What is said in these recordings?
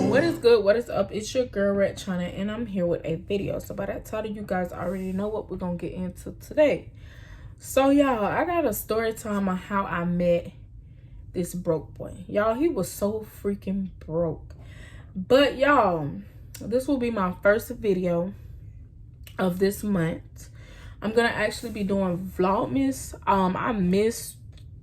What is good? What is up? It's your girl Red China, and I'm here with a video. So by that title, you guys already know what we're gonna get into today. So y'all, I got a story time on how I met this broke boy. Y'all, he was so freaking broke. But y'all, this will be my first video of this month. I'm gonna actually be doing Vlogmas. I missed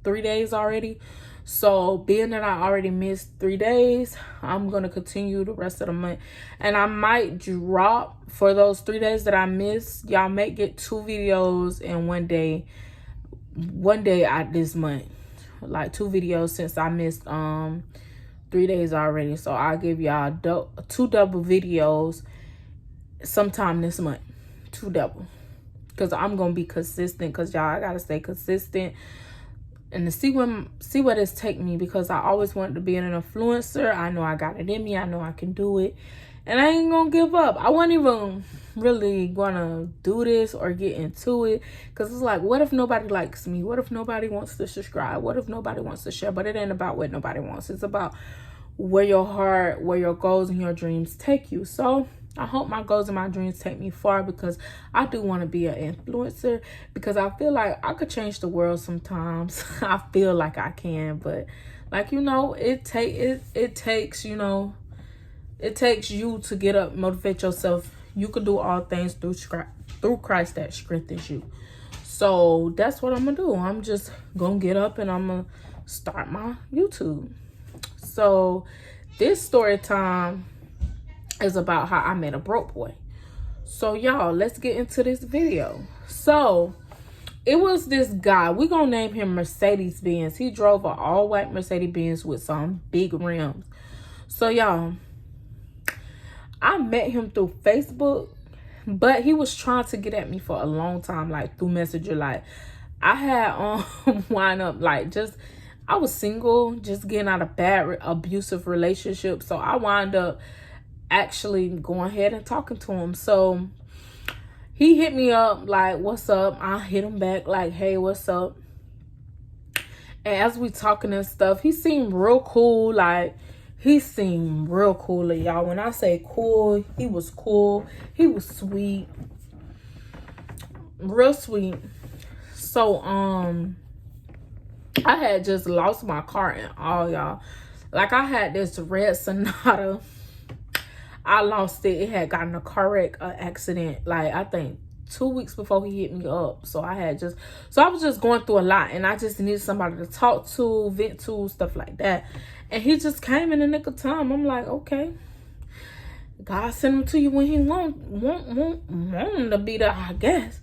3 days already. So being that I already missed 3 days, I'm gonna continue the rest of the month, and I might drop for those 3 days that I missed. Y'all may get 2 videos in one day this month, like 2 videos, since I missed 3 days already. So I'll give y'all 2 double videos sometime this month, 2 double, because I'm gonna be consistent, because y'all, I gotta stay consistent and to see where this take me, because I always wanted to be an influencer. I know I got it in me. I know I can do it, and I ain't gonna give up. I wasn't even really gonna do this or get into it, because it's like, what if nobody likes me? What if nobody wants to subscribe? What if nobody wants to share? But it ain't about what nobody wants. It's about where your heart, where your goals and your dreams take you. So I hope my goals and my dreams take me far, because I do want to be an influencer, because I feel like I could change the world sometimes. I feel like I can, but like, you know, it takes, you know, it takes you to get up, motivate yourself. You can do all things through Christ that strengthens you. So that's what I'm gonna do. I'm just gonna get up and I'm gonna start my YouTube. So this story time is about how I met a broke boy. So y'all, let's get into this video. So it was this guy, we gonna name him Mercedes Benz. He drove an all-white Mercedes Benz with some big rims. So y'all, I met him through Facebook, but he was trying to get at me for a long time, like through Messenger. Like, I had wind up like, just, I was single, just getting out of bad abusive relationships. So I wind up actually going ahead and talking to him. So he hit me up like, what's up? I hit him back like, hey, what's up? And as we talking and stuff, he seemed real cool. Like, he seemed real cool, y'all. When I say cool, he was cool. He was sweet, real sweet. So I had just lost my car and all, y'all. Like, I had this red Sonata. I lost it. It had gotten a car wreck, accident, like, I think 2 weeks before he hit me up. So I was just going through a lot, and I just needed somebody to talk to, vent to, stuff like that. And he just came in the nick of time. I'm like, okay, God sent him to you when he want him to be there, I guess.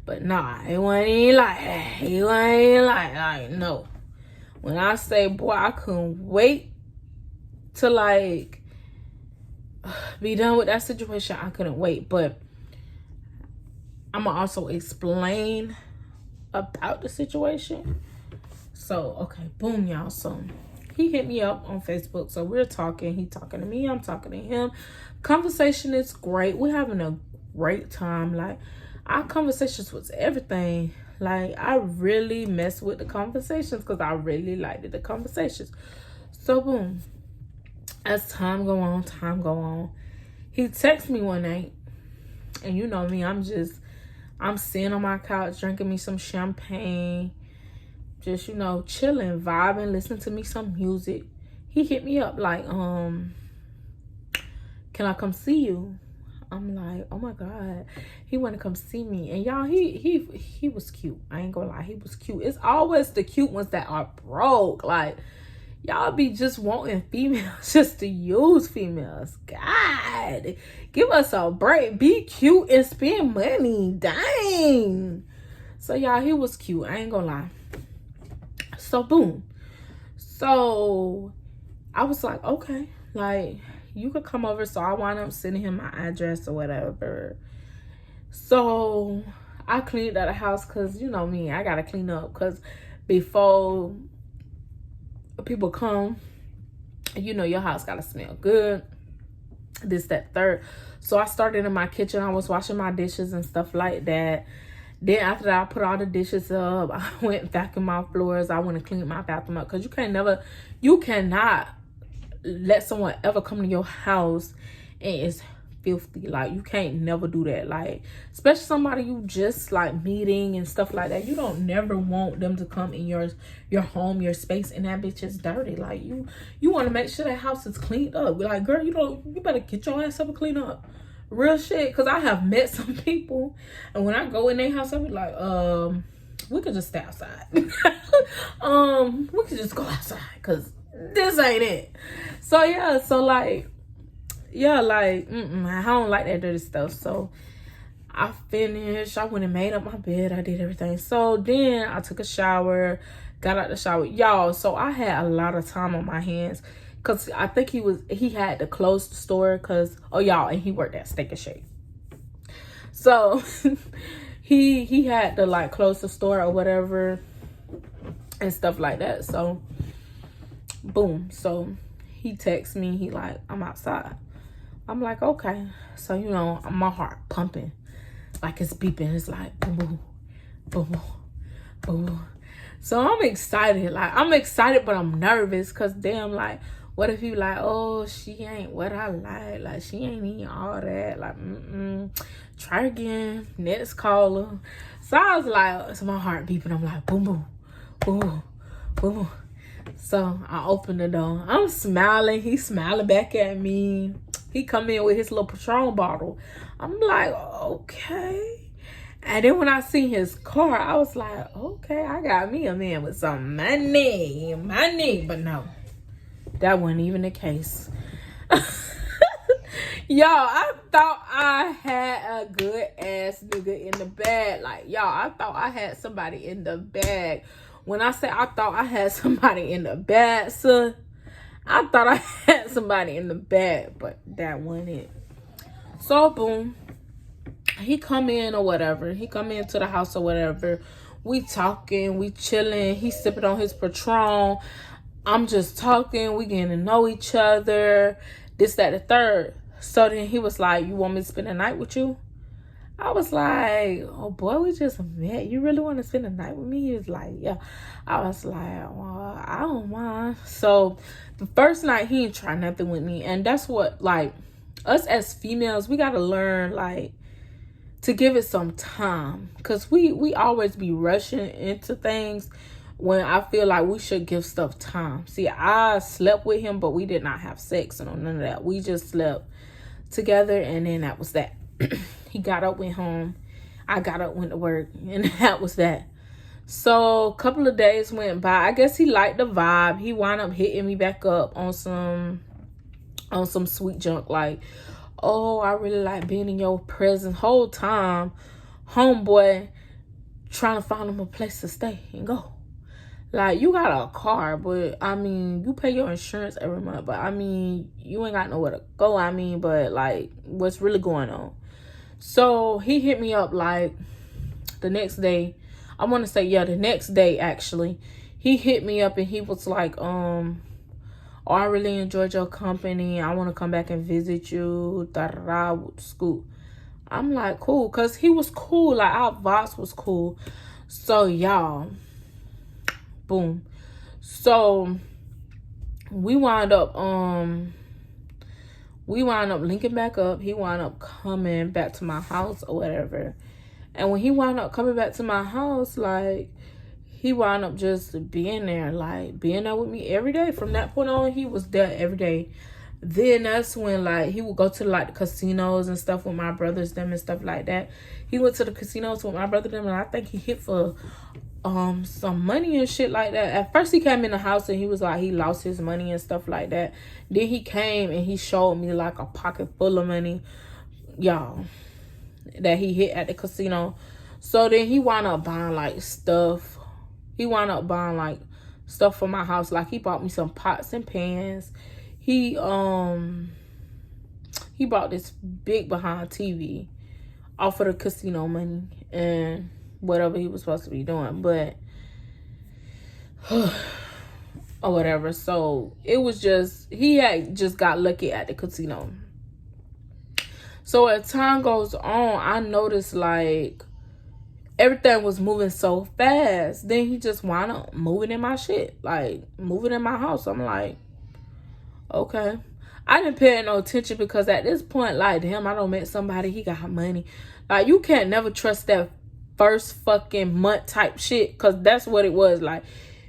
But nah, it wasn't like that. It wasn't like, no. When I say, boy, I couldn't wait to, like, be done with that situation. I couldn't wait. But I'm gonna also explain about the situation. So okay, boom, y'all. So he hit me up on Facebook. So we're talking. He talking to me, I'm talking to him. Conversation is great. We're having a great time. Like, our conversations was everything. Like, I really messed with the conversations, because I really liked the conversations. So boom, as time go on, he texted me one night, and you know me, I'm sitting on my couch drinking me some champagne, just, you know, chilling, vibing, listening to me some music. He hit me up like, can I come see you? I'm like, oh my God, he want to come see me. And y'all, he was cute. I ain't gonna lie, he was cute. It's always the cute ones that are broke. Like, y'all be just wanting females just to use females. God, give us a break. Be cute and spend money. Dang. So y'all, he was cute. I ain't gonna lie. So boom. So I was like, okay, like, you could come over. So I wound up sending him my address or whatever. So I cleaned out the house, because you know me, I gotta clean up, because before people come, you know, your house gotta smell good, this, that, third. So I started in my kitchen. I was washing my dishes and stuff like that. Then after that, I put all the dishes up. I went vacuum my floors. I went and cleaned my bathroom up. Because you cannot let someone ever come to your house and it's filthy. Like, you can't never do that. Like, especially somebody you just like meeting and stuff like that. You don't never want them to come in your home, your space, and that bitch is dirty. Like, you want to make sure that house is cleaned up. Like, girl, you better get your ass up and clean up. Real shit. Because I have met some people, and when I go in their house, I be like, we could just stay outside. We could just go outside because this ain't it. So yeah, like I don't like that dirty stuff. So I finished. I went and made up my bed. I did everything. So then I took a shower, got out the shower, y'all. So I had a lot of time on my hands because I think he had to close the store because and he worked at Steak and Shake. So he had to like close the store or whatever and stuff like that. So boom. So he texts me. He like, I'm outside. I'm like, okay. So, my heart pumping. Like, it's beeping. It's like, boom, boom, boom, boom, boom. So I'm excited. Like, I'm excited, but I'm nervous. Because, damn, like, what if you like, oh, she ain't what I like. Like, she ain't eating all that. Like, try again. Next caller. So I was like, so my heart beeping. I'm like, boom, boom, boom, boom, boom. So I opened the door. I'm smiling. He's smiling back at me. He come in with his little Patron bottle. I'm like, okay. And then when I see his car, I was like, okay, I got me a man with some money. But no, that wasn't even the case. Y'all, I thought I had a good ass nigga in the bag. Like, y'all, I thought I had somebody in the bag. When I say I thought I had somebody in the bag, son, I thought I had somebody in the bag, but that wasn't it. So, boom. He come in or whatever. He come into the house or whatever. We talking, we chilling. He sipping on his Patron. I'm just talking. We getting to know each other. This, that, the third. So then he was like, you want me to spend the night with you? I was like, oh boy, we just met. You really want to spend the night with me? He was like, yeah. I was like, well, I don't mind. So the first night, he didn't try nothing with me. And that's what, like, us as females, we got to learn, like, to give it some time. Because we always be rushing into things when I feel like we should give stuff time. See, I slept with him, but we did not have sex and none of that. We just slept together, and then that was that. He got up, went home. I got up, went to work, and that was that. So a couple of days went by. I guess he liked the vibe. He wound up hitting me back up on some sweet junk, like, oh, I really like being in your presence. Whole time, homeboy trying to find him a place to stay and go. Like, you got a car, but I mean, you pay your insurance every month, but I mean, you ain't got nowhere to go. I mean, but like, what's really going on? So he hit me up like the next day. I want to say, yeah, the next day actually. He hit me up and he was like, oh, I really enjoyed your company. I want to come back and visit you. Da-da-da, scoop. I'm like, cool, because he was cool. Like, our vibes was cool. So, y'all, boom. So, we wound up linking back up. He wound up coming back to my house or whatever. And when he wound up coming back to my house, like, he wound up just being there, like, being there with me every day. From that point on, he was there every day. Then that's when, like, he would go to, like, the casinos and stuff with my brothers, them, and stuff like that. He went to the casinos with my brother, them, and I think he hit for some money and shit like that. At first, he came in the house and he was like, he lost his money and stuff like that. Then he came and he showed me, like, a pocket full of money, y'all, that he hit at the casino. So then he wound up buying, like, stuff. He wound up buying, like, stuff for my house. Like, he bought me some pots and pans. He bought this big behind TV off of the casino money and whatever he was supposed to be doing. But, or whatever. So, it was just, he had just got lucky at the casino. So, as time goes on, I noticed, like, everything was moving so fast. Then he just wound up moving in my shit, like moving in my house. I'm like, okay. I didn't pay no attention because at this point, like, damn, I don't met somebody, he got money. Like, you can't never trust that first fucking month type shit, because that's what it was. Like,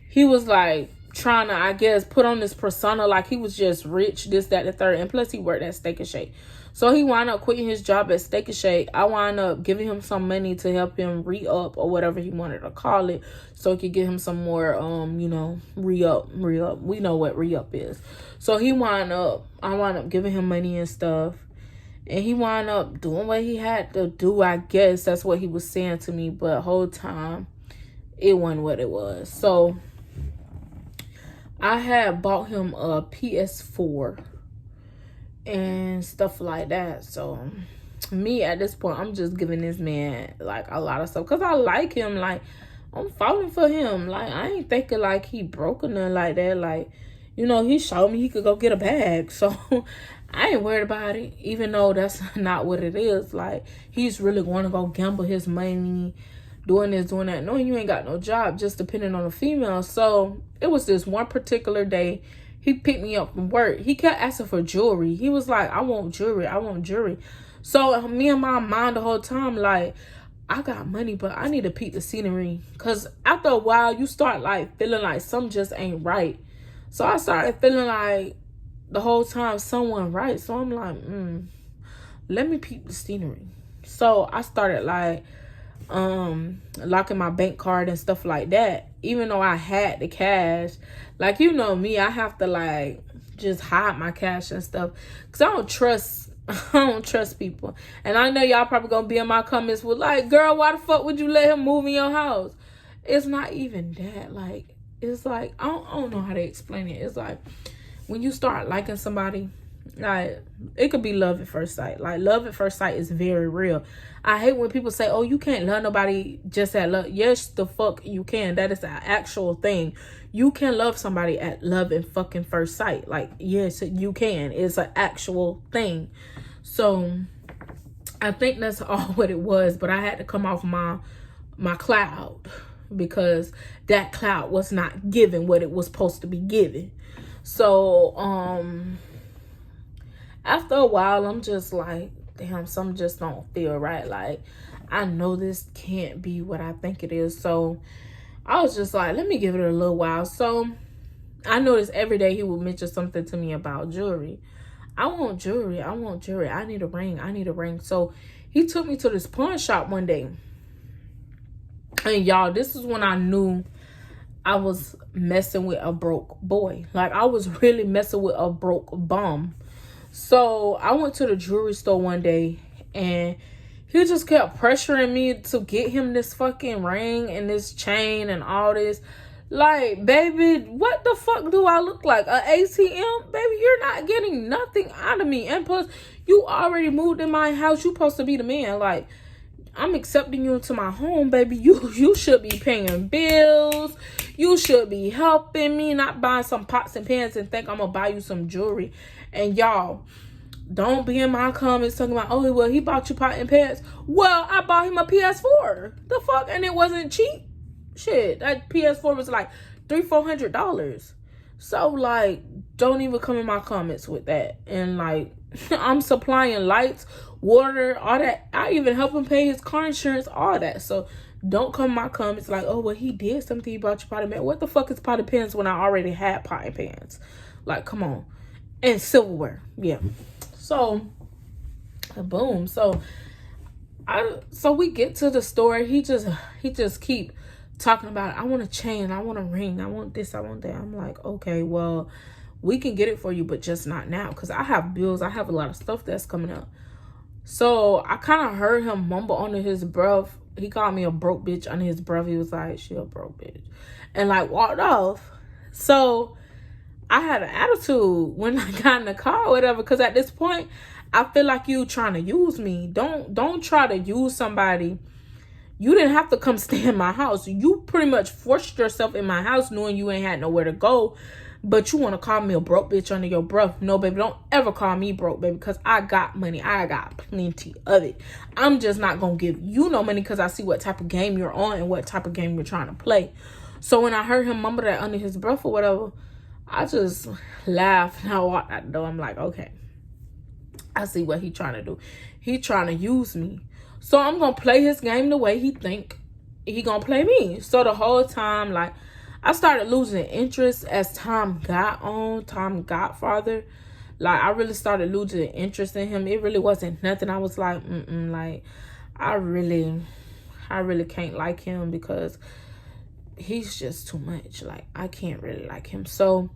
he was like trying to, I guess, put on this persona like he was just rich, this, that, the third. And plus, he worked at Steak and Shake. So he wound up quitting his job at Steak and Shake. I wound up giving him some money to help him re-up, or whatever he wanted to call it, so he could get him some more, you know, re-up. We know what re-up is. So I wound up giving him money and stuff. And he wound up doing what he had to do, I guess. That's what he was saying to me. But the whole time, it wasn't what it was. So I had bought him a PS4 and stuff like that. So me, at this point, I'm just giving this man like a lot of stuff because I like him. Like, I'm falling for him. Like, I ain't thinking like he broke or nothing like that. Like, you know, he showed me he could go get a bag. So I ain't worried about it, even though that's not what it is. Like, he's really going to go gamble his money, doing this, doing that, knowing you ain't got no job, just depending on a female. So it was this one particular day, he picked me up from work. He kept asking for jewelry. He was like, I want jewelry, I want jewelry. So me and my mind the whole time, like, I got money, but I need to peep the scenery. Because after a while, you start like feeling like something just ain't right. So I started feeling like the whole time someone right. So I'm like, let me peep the scenery. So I started like locking my bank card and stuff like that. Even though I had the cash, like, you know me, I have to like just hide my cash and stuff because I don't trust people. And I know y'all probably gonna be in my comments with like, girl, why the fuck would you let him move in your house? It's not even that. Like, it's like, I don't know how to explain it. It's like when you start liking somebody, like, it could be love at first sight. Like, love at first sight is very real. I hate when people say, oh, you can't love nobody just at love. Yes, the fuck you can. That is an actual thing. You can love somebody at love and fucking first sight. Like, yes, you can. It's an actual thing. So I think that's all what it was. But I had to come off my cloud because that cloud was not giving what it was supposed to be giving. So after a while, I'm just like, damn, something just don't feel right. Like, I know this can't be what I think it is. So I was just like, let me give it a little while. So I noticed every day he would mention something to me about jewelry. I want jewelry. I want jewelry. I need a ring. I need a ring. So he took me to this pawn shop one day. And y'all, this is when I knew I was messing with a broke boy. Like, I was really messing with a broke bum. So I went to the jewelry store one day and he just kept pressuring me to get him this fucking ring and this chain and all this. Like, baby, what the fuck do I look like? A ATM? Baby, you're not getting nothing out of me. And plus, you already moved in my house. You supposed to be the man. Like, I'm accepting you into my home, baby. You should be paying bills. You should be helping me, not buying some pots and pans and think I'm gonna buy you some jewelry. And y'all, don't be in my comments talking about, oh, well, he bought you pot and pans. Well, I bought him a PS4. The fuck? And it wasn't cheap. Shit, that PS4 was like $300-400. So, like, don't even come in my comments with that. And, like, I'm supplying lights, water, all that. I even help him pay his car insurance, all that. So don't come in my comments like, oh, well, he did something, he bought you pot and pans. What the fuck is pot and pans when I already had pot and pans? Like, come on. And silverware. Yeah. So boom. So we get to the store. He just keep talking about, I want a chain, I want a ring, I want this, I want that. I'm like, okay, well, we can get it for you, but just not now, because I have bills. I have a lot of stuff that's coming up. So I kind of heard him mumble under his breath. He called me a broke bitch under his breath. He was like, she a broke bitch. And like walked off. So I had an attitude when I got in the car or whatever, because at this point, I feel like you trying to use me. Don't try to use somebody. You didn't have to come stay in my house. You pretty much forced yourself in my house knowing you ain't had nowhere to go. But you want to call me a broke bitch under your breath. No, baby, don't ever call me broke, baby, because I got money. I got plenty of it. I'm just not going to give you no money because I see what type of game you're on and what type of game you're trying to play. So when I heard him mumble that under his breath or whatever, I just laughed and I walked out the door. I'm like, okay, I see what he trying to do. He trying to use me. So I'm going to play his game the way he think he going to play me. So the whole time, like, I started losing interest as time got on. Time got farther. Like, I really started losing interest in him. It really wasn't nothing. I was like, like, I really can't like him because he's just too much. Like, I can't really like him. So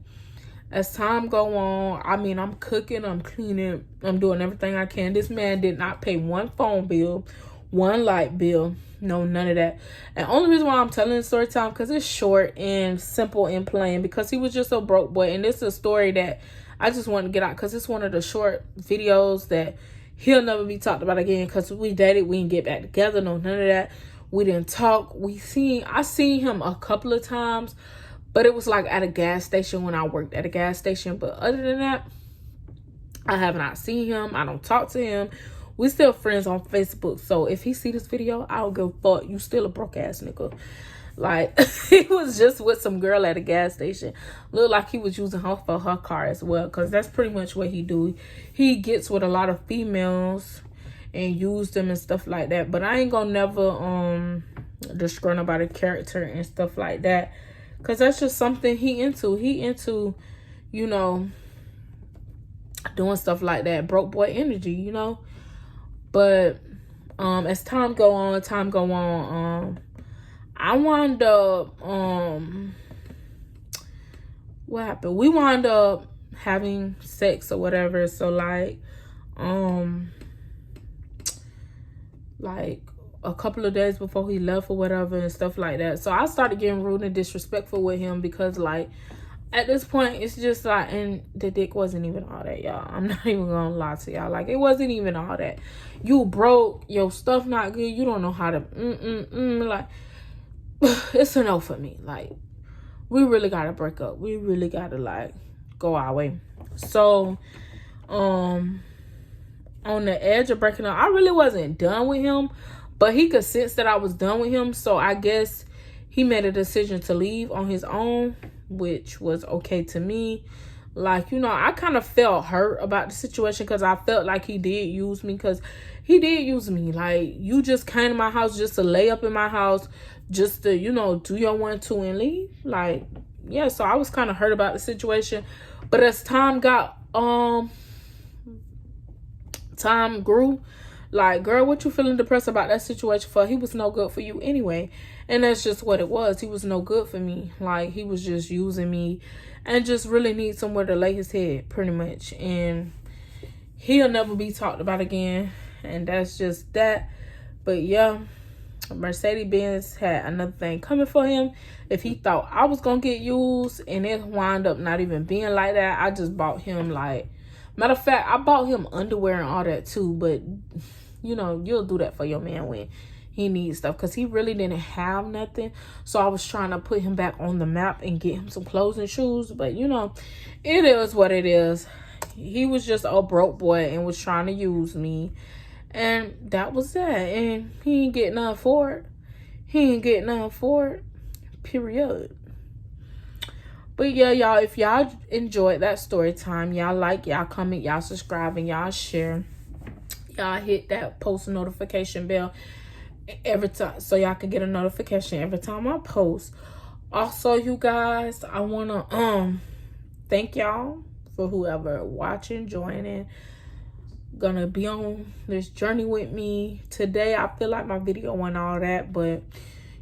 as time go on, I mean, I'm cooking, I'm cleaning, I'm doing everything I can. This man did not pay one phone bill, one light bill. No, none of that. And only reason why I'm telling the story time because it's short and simple and plain, because he was just a broke boy. And this is a story that I just want to get out because it's one of the short videos that he'll never be talked about again, because we dated, we didn't get back together, no, none of that. We didn't talk. I seen him a couple of times, but it was like at a gas station when I worked at a gas station. But other than that, I have not seen him. I don't talk to him. We still friends on Facebook. So if he see this video, I don't give a fuck. You still a broke ass nigga. Like, he was just with some girl at a gas station. Looked like he was using her for her car as well, because that's pretty much what he do. He gets with a lot of females and use them and stuff like that. But I ain't gonna never discredit about a character and stuff like that, because that's just something he into. He into, you know, doing stuff like that. Broke boy energy, you know. But as time go on, I wound up, what happened? We wound up having sex or whatever. So like a couple of days before he left or whatever and stuff like that. So I started getting rude and disrespectful with him, because like at this point it's just like, and the dick wasn't even all that, y'all. I'm not even gonna lie to y'all. Like, it wasn't even all that. You broke, your stuff not good, you don't know how to like, it's a no for me. Like, we really gotta break up. We really gotta like go our way. So on the edge of breaking up, I really wasn't done with him, but he could sense that I was done with him. So I guess he made a decision to leave on his own, which was okay to me. Like, you know, I kind of felt hurt about the situation, because I felt like he did use me, because he did use me. Like, you just came to my house just to lay up in my house, just to, you know, do your 1-2 and leave. Like, yeah, so I was kind of hurt about the situation. But as time grew, like, girl, what you feeling depressed about that situation for? He was no good for you anyway. And that's just what it was. He was no good for me. Like, he was just using me and just really need somewhere to lay his head, pretty much. And he'll never be talked about again. And that's just that. But yeah, Mercedes-Benz had another thing coming for him. If he thought I was going to get used and it wound up not even being like that, I just bought him, like, matter of fact, I bought him underwear and all that too. But, you know, you'll do that for your man when he needs stuff, because he really didn't have nothing. So I was trying to put him back on the map and get him some clothes and shoes. But, you know, it is what it is. He was just a broke boy and was trying to use me. And that was that. And he ain't getting nothing for it. He ain't getting nothing for it. Period. But yeah, y'all, if y'all enjoyed that story time, y'all like, y'all comment, y'all subscribe, and y'all share. Y'all hit that post notification bell every time, so y'all can get a notification every time I post. Also, you guys, I want to thank y'all for whoever watching, joining, gonna be on this journey with me. Today, I feel like my video and all that, but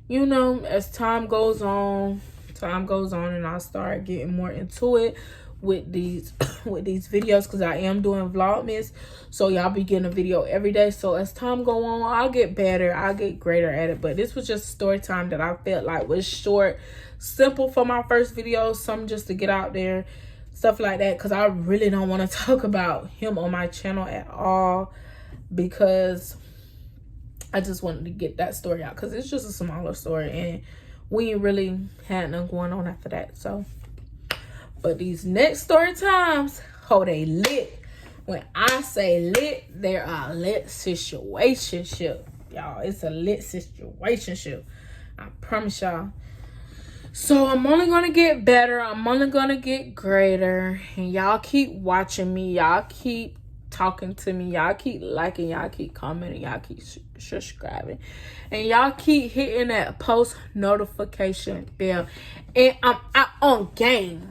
you know, as time goes on and I start getting more into it with these videos, because I am doing Vlogmas, so y'all be getting a video every day. So as time go on, I'll get better, I'll get greater at it. But this was just story time that I felt like was short, simple for my first video, something just to get out there, stuff like that, because I really don't want to talk about him on my channel at all, because I just wanted to get that story out, because it's just a smaller story and we ain't really had nothing going on after that. So But these next story times, oh, they lit. When I say lit, they're a lit situationship. Y'all, it's a lit situationship. I promise y'all. So I'm only going to get better. I'm only going to get greater. And y'all keep watching me. Y'all keep talking to me. Y'all keep liking. Y'all keep commenting. Y'all keep subscribing. And y'all keep hitting that post notification bell. And I'm out on game.